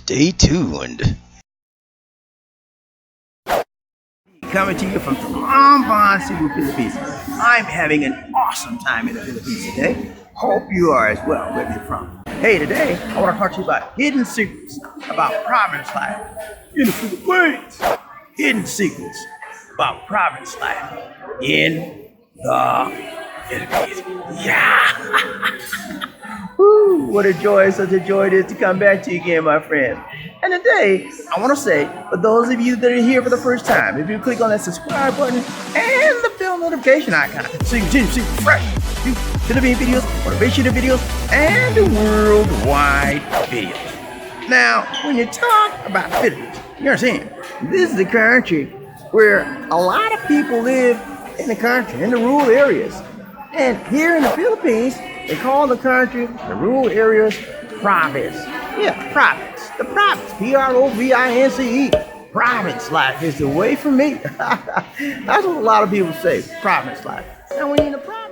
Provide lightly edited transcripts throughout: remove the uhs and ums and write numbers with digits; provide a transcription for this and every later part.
Stay tuned. Coming to you from Taboos, Filipinas. I'm having an awesome time in the Philippines today. Hope you are as well, where you're from. Hey, today I want to talk to you about hidden secrets about province life in the Philippines. Hidden secrets about province life in the Philippines. Yeah! Woo, what a joy, such a joy it is to come back to you again, my friend. And today, I want to say, for those of you that are here for the first time, if you click on that subscribe button and the bell notification icon, so you can see fresh Philippine videos, motivation videos, and the worldwide videos. Now, when you talk about Philippines, you understand, this is the country where a lot of people live in the country, in the rural areas. And here in the Philippines, they call the country, the rural areas, province. Yeah, province. The province. Province. Province life is the way for me. That's what a lot of people say, province life. And when you're in the province,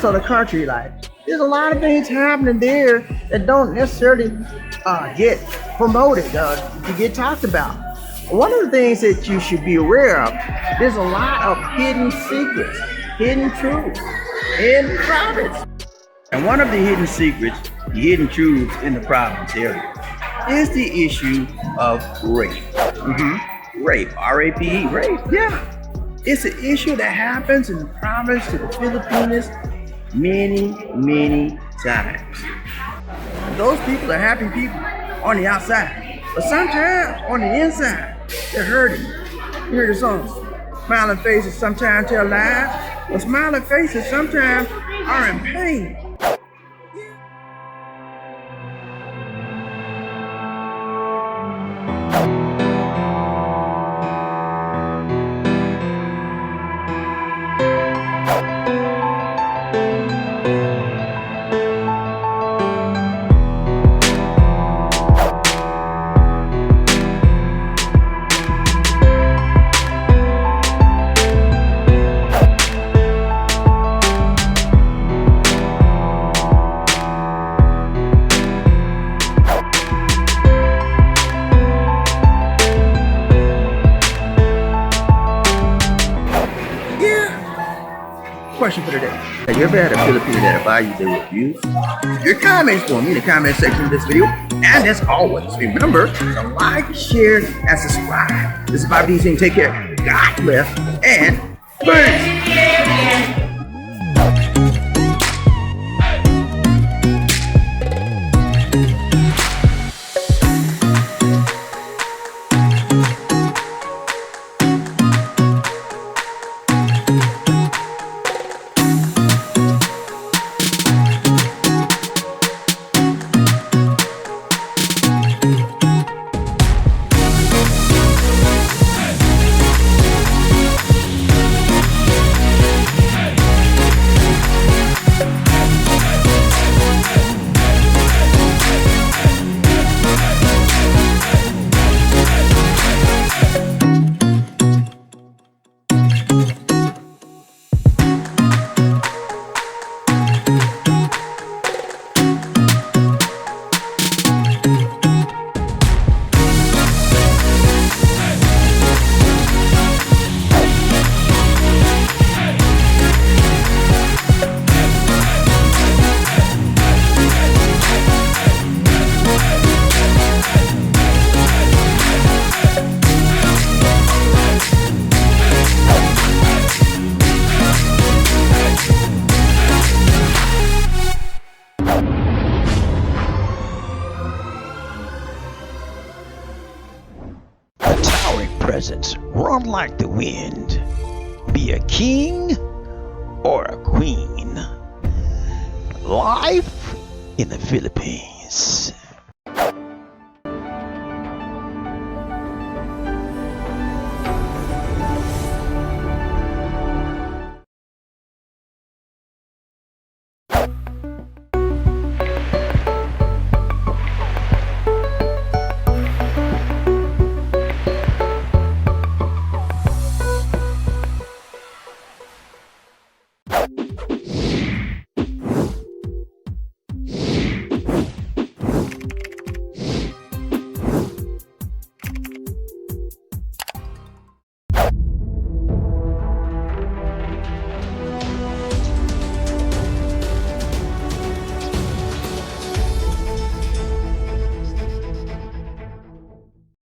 of the country life. There's a lot of things happening there that don't necessarily get promoted, to get talked about. One of the things that you should be aware of, there's a lot of hidden secrets, hidden truths in the province. And one of the hidden secrets, the hidden truths in the province area, is the issue of rape. Rape, R-A-P-E, rape, yeah. It's an issue that happens in the province of the Filipinas many times. And those people are happy people on the outside, but sometimes on the inside, they're hurting. You hear the song, smiling faces sometimes tell lies, but smiling faces sometimes are in pain. Question for today. Have you ever had a Filipino that advised you their reviews? Your comments for me in the comment section of this video. And as always, remember to like, share, and subscribe. This is Bobby D saying take care. God bless. And Peace. A towering presence, run like the wind. Be a king or a queen. Life in the Philippines.